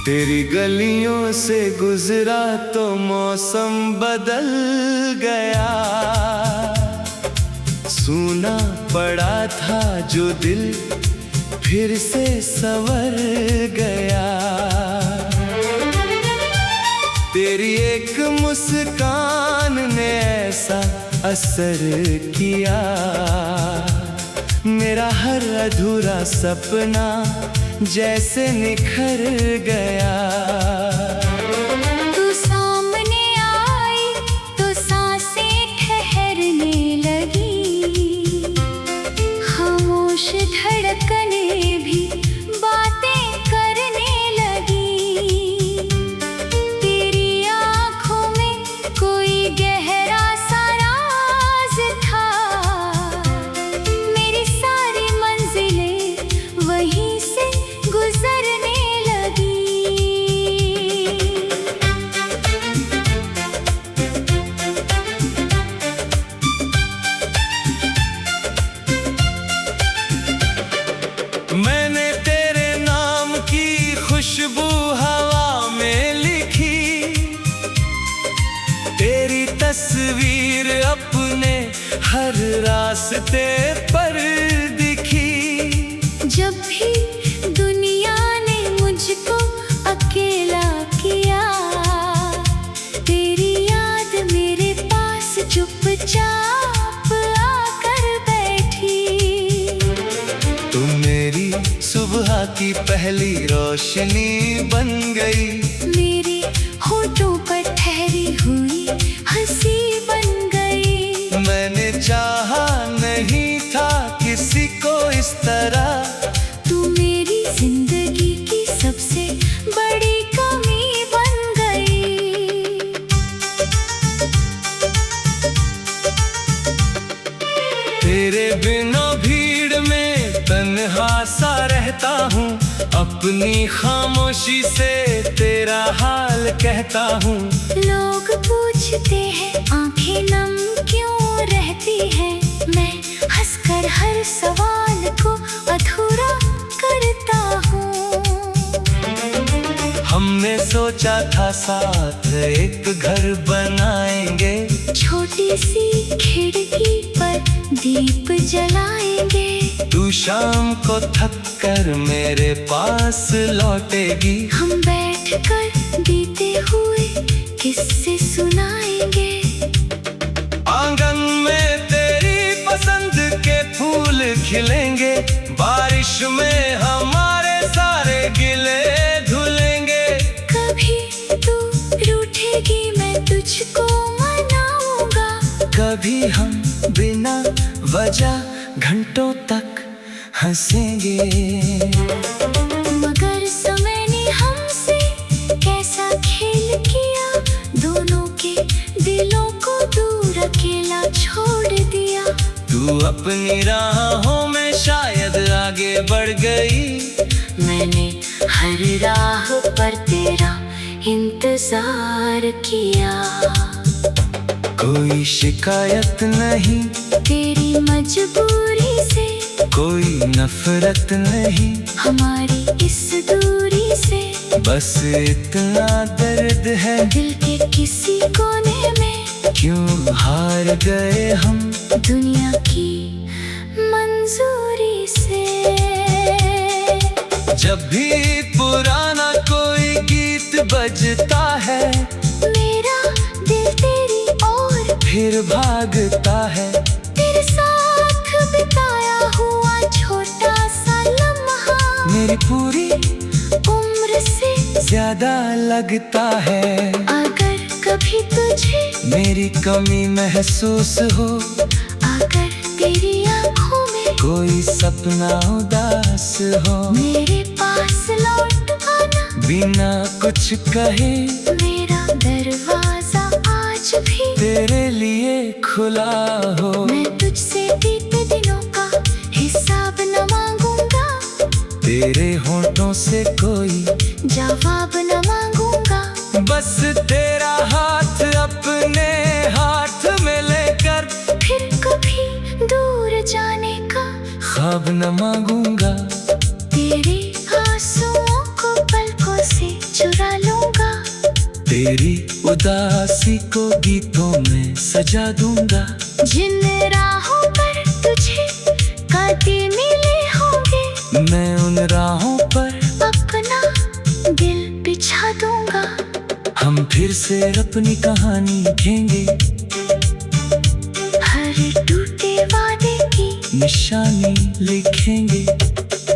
तेरी गलियों से गुजरा तो मौसम बदल गया। सूना पड़ा था जो दिल फिर से संवर गया। तेरी एक मुस्कान ने ऐसा असर किया, मेरा हर अधूरा सपना जैसे निखर गया। तू सामने आई तो सांसें ठहरने लगी, खामोश धड़कने भी बातें करने लगी। तेरी आँखों में कोई गहरा सा राज था, मेरी सारी मंजिलें वहीं से गुजरने लगी। मैंने तेरे नाम की खुशबू हवा में लिखी, तेरी तस्वीर अपने हर रास्ते पर दिखी। जब भी दुनिया ने मुझको अकेला किया, तेरी याद मेरे पास चुपचाप आकर बैठी। तुम मेरी सुबह की पहली रोशनी बन गई, मेरे होठों पर ठहरी हुई हंसी बन गई। मैंने चाहा नहीं था किसी को इस तरह, तू मेरी जिंदगी की सबसे बड़ी कमी बन गई। तेरे बिना भीड़ में तन्हा सा रहता हूँ, अपनी खामोशी से तेरा हाल कहता हूँ। लोग पूछते हैं आंखें नम क्यों रहती हैं, मैं हंसकर हर सवाल को अधूरा करता हूँ। हमने सोचा था साथ एक घर बनाएंगे, छोटी सी खिड़की पर दीप जलाएंगे। तू शाम को थक कर मेरे पास लौटेगी, हम बैठकर बीते हुए किस्से सुनाएंगे। आंगन में तेरी पसंद के फूल खिलेंगे, बारिश में हमारे सारे गिले धुलेंगे। कभी तू रूठेगी मैं तुझको मनाऊंगा, कभी हम बिना वजह घंटों तक हंसेंगे। मगर समय ने हमसे कैसा खेल किया, दोनों के दिलों को दूर अकेला छोड़ दिया। तू अपनी राहों में शायद आगे बढ़ गई, मैंने हर राह पर तेरा इंतजार किया। कोई शिकायत नहीं तेरी मजबूरी से, कोई नफरत नहीं हमारी इस दूरी से। बस इतना दर्द है दिल के किसी कोने में, क्यों हार गए हम दुनिया की मंजूरी से। जब भी पुराना कोई गीत बजता है, मेरा दिल तेरी ओर फिर भागता है। तेरे साथ बिताया हुआ छोटा सा लम्हा मेरी पूरी उम्र से ज्यादा लगता है। अगर कभी तुझे मेरी कमी महसूस हो, अगर तेरी आँखों में कोई सपना उदास हो, मेरे पास लौट आना बिना कुछ कहे। मेरा दरवाजा आज भी तेरे लिए खुला हो। मैं तुझसे बीते दिनों का हिसाब न मांगूंगा, तेरे होठों से कोई जवाब न मांगूंगा। बस तेरा हाथ अपने हाथ में लेकर फिर कभी दूर जाने का ख्वाब न मांगूंगा। तेरे आंसुओं को पलकों से तेरी उदासी को गीतों में सजा दूंगा। जिन राहों पर तुझे कदम मिले होंगे, मैं उन राहों पर अपना दिल बिछा दूंगा। हम फिर से अपनी कहानी लिखेंगे, हर टूटे वादे की निशानी लिखेंगे।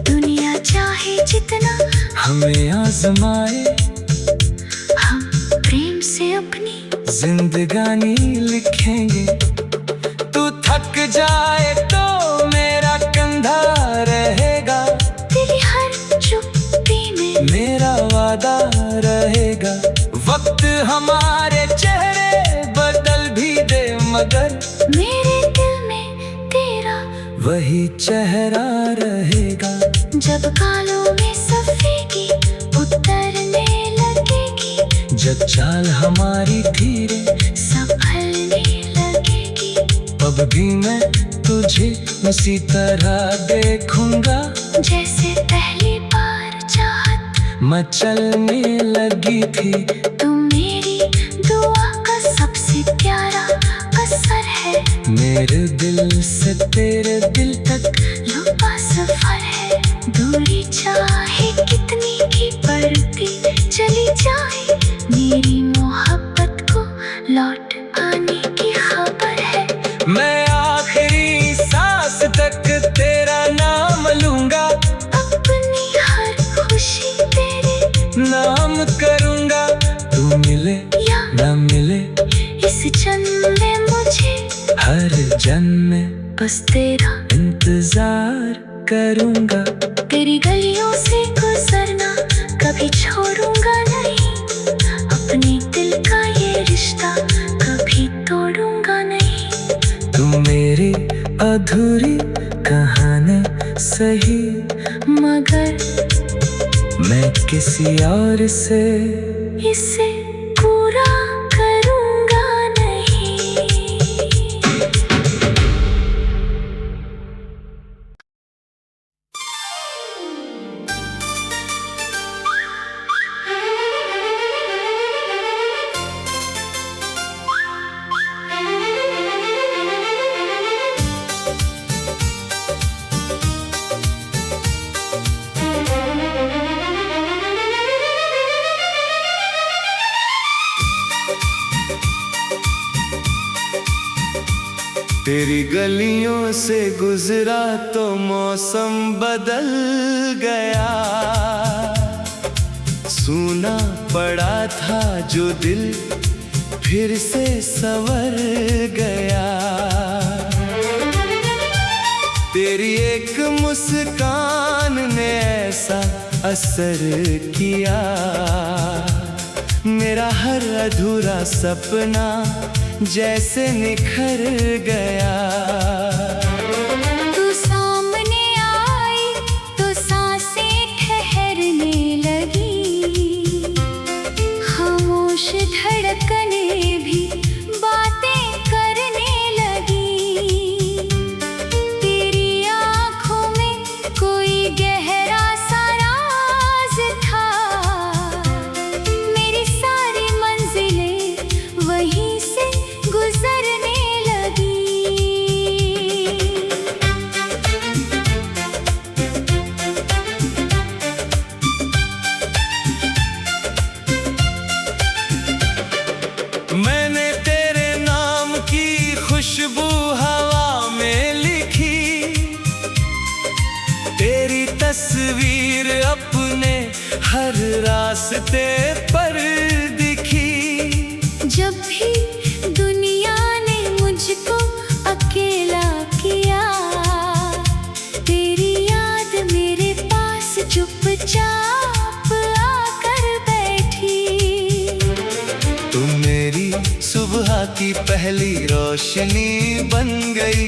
दुनिया चाहे जितना हमें आजमाए, हम प्रेम से अपनी जिंदगानी लिखेंगे। तू थक जाए तो मेरा कंधा रहेगा, तेरी हर चुप्पी में मेरा वादा रहेगा। वक्त हमारे चेहरे बदल भी दे, मगर मेरे दिल में तेरा वही चेहरा रहेगा। जब गालों में सफेदी उतरने लगेगी, जब चाल हमारी धीरे संभलने लगेगी, अब भी मैं तुझे उसी तरह देखूंगा जैसे पहली बार चाहत मचलने लगी थी। तुम मेरी दुआ का सबसे प्यारा असर है, मेरे दिल से तेरे दिल तक लंबा सफर है। दूरी चाहे कितनी भी बढ़ती चली जाए, मेरी मोहब्बत को लौट आने की खबर है। मैं आखिरी सांस तक तेरा नाम लूंगा, अपनी हर खुशी तेरे नाम करूंगा। तू मिले या न मिले इस जन्म में मुझे, हर जन्म में बस तेरा इंतजार करूंगा। तेरी गलियों से गुजरना कभी छोड़ूंगा नहीं, अपने दिल का ये रिश्ता कभी तोड़ूंगा नहीं। तू मेरी अधूरी कहानी सही, मगर मैं किसी और से इसे पूरा करूंगा नहीं। तेरी गलियों से गुजरा तो मौसम बदल गया, सूना पड़ा था जो दिल फिर से संवर गया। तेरी एक मुस्कान ने ऐसा असर किया, मेरा हर अधूरा सपना जैसे निखर गया। तू सामने आई तो सांसें ठहरने लगी, खामोश धड़कने भी बातें करने लगी। तेरी आँखों में कोई गहरा सा राज था, मेरी सारी मंजिलें वहीं से गुजरने लगी। मैंने तेरे नाम की खुशबू हवा में लिखी, तेरी तस्वीर अपने हर रास्ते पर दिखी। जब भी दुनिया ने मुझको अकेला किया, तेरी याद मेरे पास चुपचाप आकर बैठी। तुम मेरी सुबह की पहली रोशनी बन गई,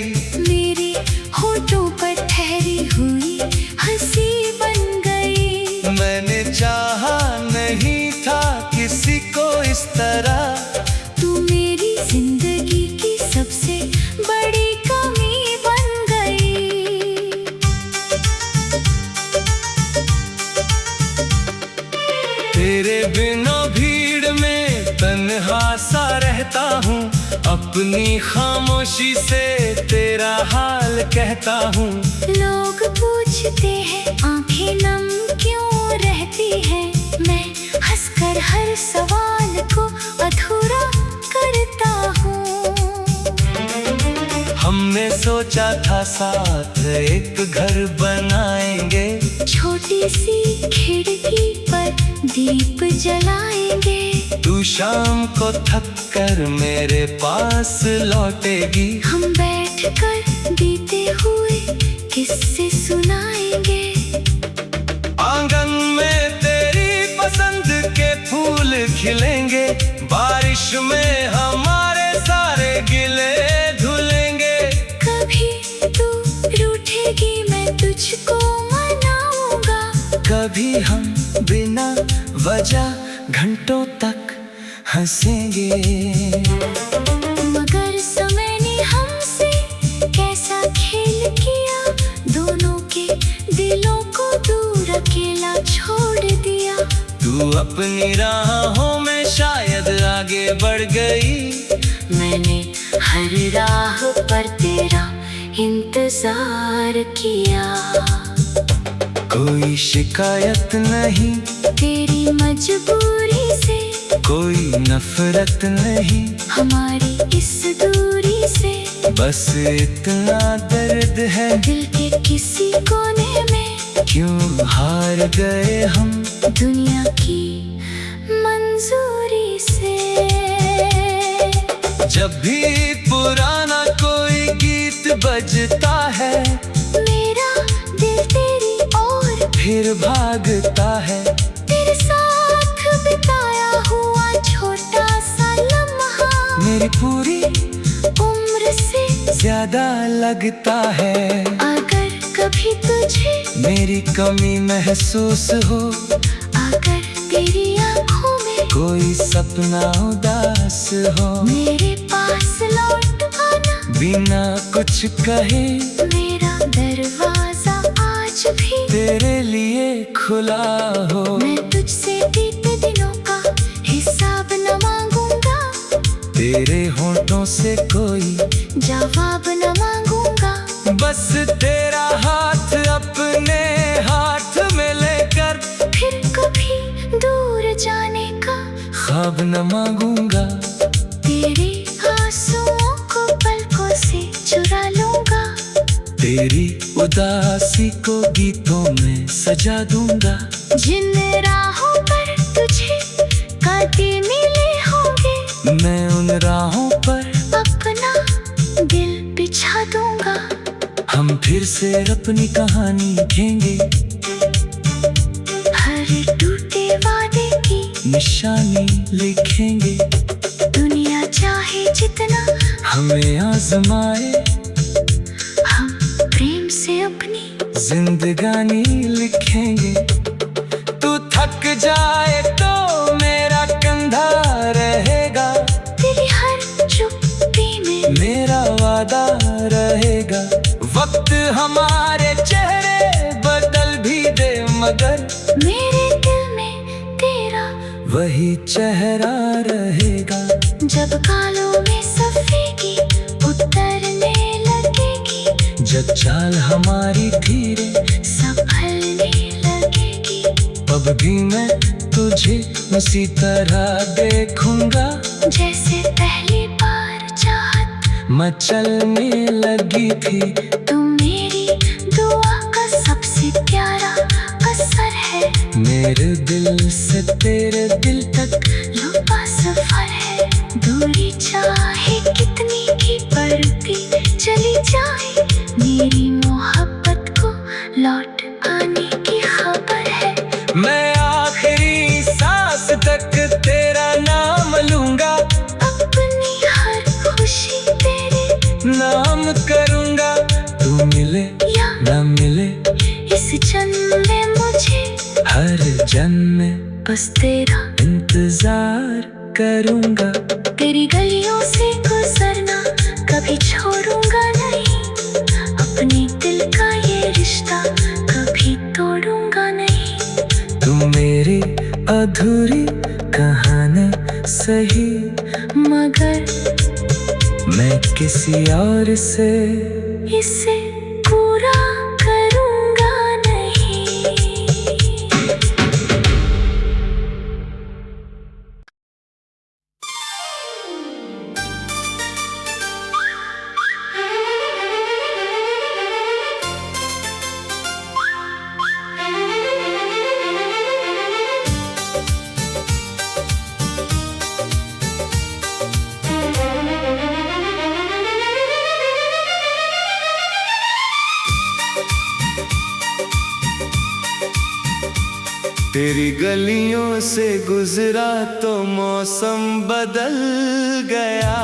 मेरे होठों पर ठहरी हुई हंसी बन गई। मैंने चाहा नहीं था किसी को इस तरह, तू मेरी जिंदगी की सबसे बड़ी कमी बन गई। तेरे बिना भीड़ में सा रहता हूँ, अपनी खामोशी से तेरा हाल कहता हूँ। लोग पूछते हैं आंखें नम क्यों रहती है, मैं हंसकर हर सवाल को अधूरा करता हूँ। हमने सोचा था साथ एक घर बनाएंगे, छोटी सी खिड़की पर दीप जलाएंगे। तू शाम को थक कर मेरे पास लौटेगी, हम बैठकर बीते हुए किस्से सुनाएंगे। आंगन में तेरी पसंद के फूल खिलेंगे, बारिश में हमारे सारे गिले धुलेंगे। कभी तू रूठेगी मैं तुझको मनाऊंगा, कभी हम बिना वजह घंटों तक हंसेंगे। मगर समय ने हमसे कैसा खेल किया, दोनों के दिलों को दूर अकेला छोड़ दिया। तू अपनी राहों में शायद आगे बढ़ गई, मैंने हर राह पर तेरा इंतजार किया। कोई शिकायत नहीं तेरी मजबूरी से, कोई नफरत नहीं हमारी इस दूरी से। बस इतना दर्द है दिल के किसी कोने में, क्यों हार गए हम दुनिया की मंजूरी से। जब भी पुराना कोई गीत बजता है, मेरा दिल तेरी ओर फिर भागता है। तेरे साथ बिताया हुआ छोटा सा लम्हा मेरी पूरी उम्र से ज्यादा लगता है। अगर कभी तुझे मेरी कमी महसूस हो, अगर तेरी आंखों में कोई सपना उदास हो, मेरे पास लौट आना बिना कुछ कहे। मेरा दरवाजा आज भी तेरे लिए खुला हो। मैं तुझसे बीते दिनों का हिसाब न मांगूंगा, तेरे होठों से कोई जवाब न मांगूंगा। बस तेरा हाथ अपने हाथ में लेकर फिर कभी दूर जाने का ख्वाब न मांगूंगा। तेरे आंसुओं को पलकों से चुरा लूंगा, तेरी उदासी को गीतों में सजा दूंगा। जिन राहों पर तुझे कदम मिले होंगे, मैं उन राहों पर अपना दिल बिछा दूंगा। हम फिर से अपनी कहानी लिखेंगे, हर टूटे वादे की निशानी लिखेंगे। दुनिया चाहे जितना हमें आजमाए, हम प्रेम से अपनी जिंदगानी लिखेंगे। तू थक जाए तो मेरा कंधा रहेगा, तेरी हर चुप्पी में मेरा वादा रहेगा। वक्त हमारे चेहरे बदल भी दे, मगर मेरे दिल में तेरा वही चेहरा रहेगा। जब कालों में सफेदी उतरने लगेगी, जब चाल हमारी धीरे संभलने लगेगी, अब भी मैं तुझे उसी तरह देखूंगा। जैसे पहली बार चाहत मचलने लगी थी। तू मेरी दुआ का सबसे प्यारा असर है, मेरे दिल से तेरे दिल तक लंबा सफर है। दूरी चाहे कितनी की बढ़ती चली जाए, मेरी मोहब्बत को लौट आने की खबर है। मैं आखिरी सांस तक तेरा नाम लूंगा, अपनी हर खुशी तेरे नाम करूंगा। तू मिले या ना मिले इस जन्म में मुझे, हर जन्म में बस तेरा इंतजार करूंगा। तेरी गलियों से गुजरना कभी छोड़ूंगा नहीं, अपने दिल का ये रिश्ता कभी तोड़ूंगा नहीं। तू मेरी अधूरी कहानी सही, मगर मैं किसी और से इसे पूरा करूँगा नहीं। तेरी गलियों से गुजरा तो मौसम बदल गया,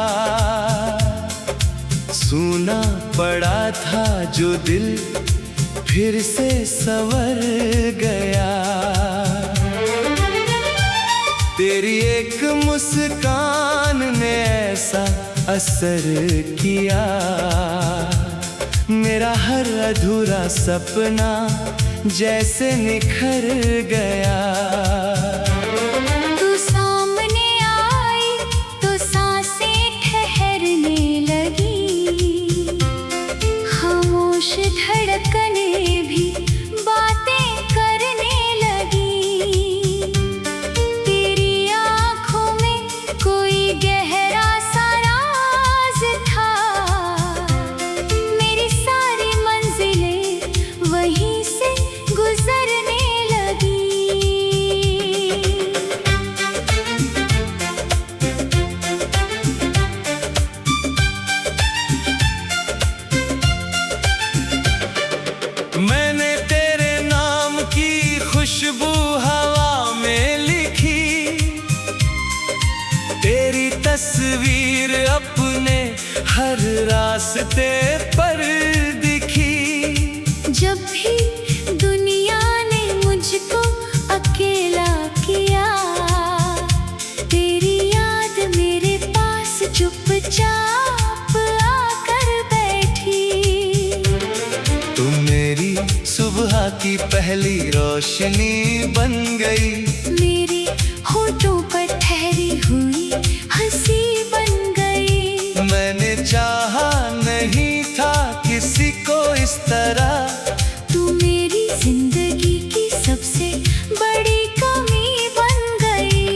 सूना पड़ा था जो दिल फिर से संवर गया। तेरी एक मुस्कान ने ऐसा असर किया, मेरा हर अधूरा सपना जैसे निखर गया। तू सामने आई तो सांसें ठहरने लगी, खामोश धड़कनें भी बातें करने लगी। तेरी आँखों में कोई गहरा सा राज था, मेरी सारी मंजिलें वहीं से गुजरने लगी। मैंने तेरे नाम की खुशबू हवा में लिखी, तेरी तस्वीर अपने हर रास्ते पर दिखी। जब भी दुनिया ने मुझको अकेला किया, तेरी याद मेरे पास चुपचाप आकर बैठी। तुम मेरी सुबह की पहली रोशनी बन गई, मेरे होठों पर ठहरी हुई हंसी बन गई। मैंने चाहा नहीं था किसी को इस तरह, तू मेरी जिंदगी की सबसे बड़ी कमी बन गई।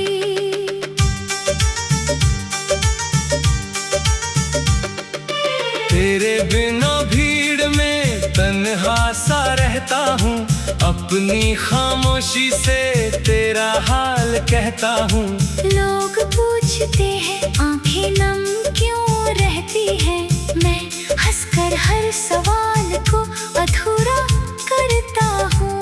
तेरे बिना भीड़ में तन्हा सा रहता हूँ, अपनी खामोशी से तेरा हाल कहता हूँ। लोग पूछते हैं आंखें नम क्यों रहती हैं, मैं हंसकर हर सवाल को अधूरा करता हूँ।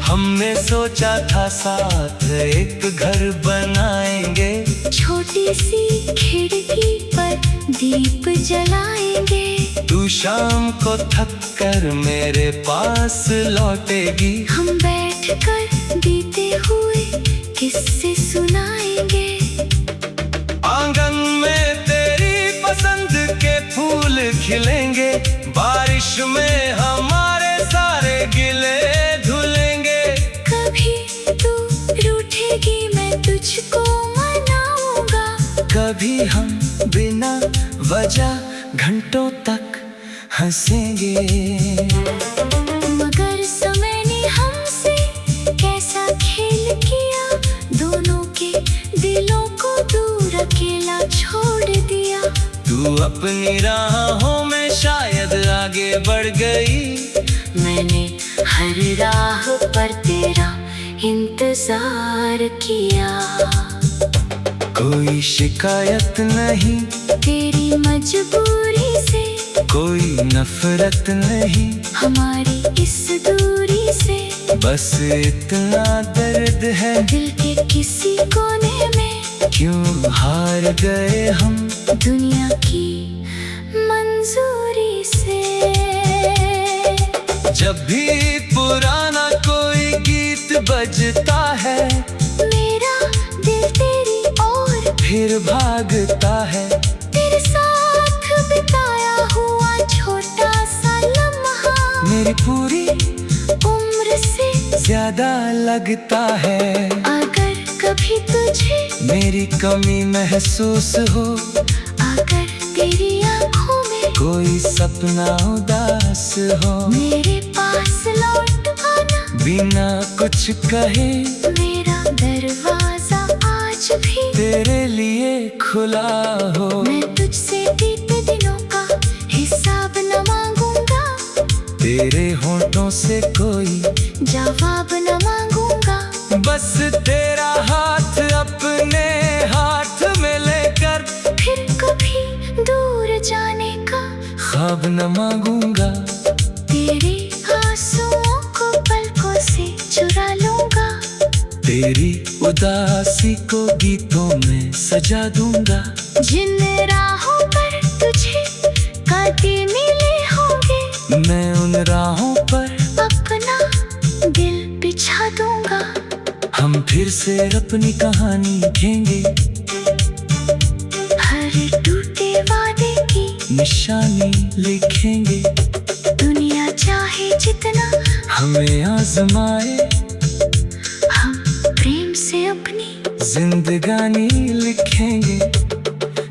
हमने सोचा था साथ एक घर बनाएंगे, छोटी सी खिड़की पर दीप जलाएंगे। तू शाम को थक कर मेरे पास लौटेगी, हम बैठकर बीते हुए किस्से सुनाएंगे। आंगन में तेरी पसंद के फूल खिलेंगे, बारिश में हमारे सारे गिले धुलेंगे। कभी तू रूठेगी मैं तुझको मनाऊंगा, कभी हम बिना वजह घंटों तक हंसेंगे। मगर समय ने हमसे कैसा खेल किया, दोनों के दिलों को दूर अकेला छोड़ दिया। तू अपनी राहों में शायद आगे बढ़ गई, मैंने हर राह पर तेरा इंतजार किया। कोई शिकायत नहीं तेरी मजबूरी से, कोई नफरत नहीं हमारी इस दूरी से। बस इतना दर्द है दिल के किसी कोने में, क्यों हार गए हम दुनिया की मंजूरी से। जब भी पुराना कोई गीत बजता है, मेरा दिल तेरी ओर फिर भागता है। तेरे साथ बिताया हुआ छोटा सा लम्हा, मेरी पूरी उम्र से ज्यादा लगता है। अगर कभी तुझे मेरी कमी महसूस हो, अगर तेरी आंखों में कोई सपना उदास हो, मेरे पास लौट आना, बिना कुछ कहे मेरा दरवाजा आज भी तेरे लिए खुला हो। मैं तुझसे बीते दिनों का हिसाब न मांगूंगा, तेरे होठों से कोई जवाब न मांगूंगा, बस तेरा हाथ अपने हाथ में लेकर फिर कभी दूर जाने का ख्वाब न मांगूंगा। तेरे आंसुओं को पलकों से चुरा लूंगा, तेरी उदासी को गीतों में सजा दूंगा। जिन राहों पर तुझे कदम मिले होंगे, मैं उन राहों पर अपना दिल बिछा दूंगा। हम फिर से अपनी कहानी लिखेंगे, हर टूटे वादे की निशानी लिखेंगे। दुनिया चाहे जितना हमें आजमाए, हम प्रेम से अपनी जिंदगानी लिखेंगे।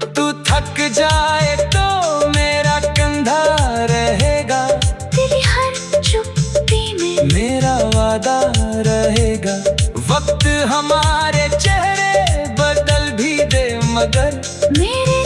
तू थक जाए तो मेरा कंधा रहेगा, तेरी हर चुप्पी में मेरा वादा रहेगा। वक्त हमारे चेहरे बदल भी दे मगर मेरे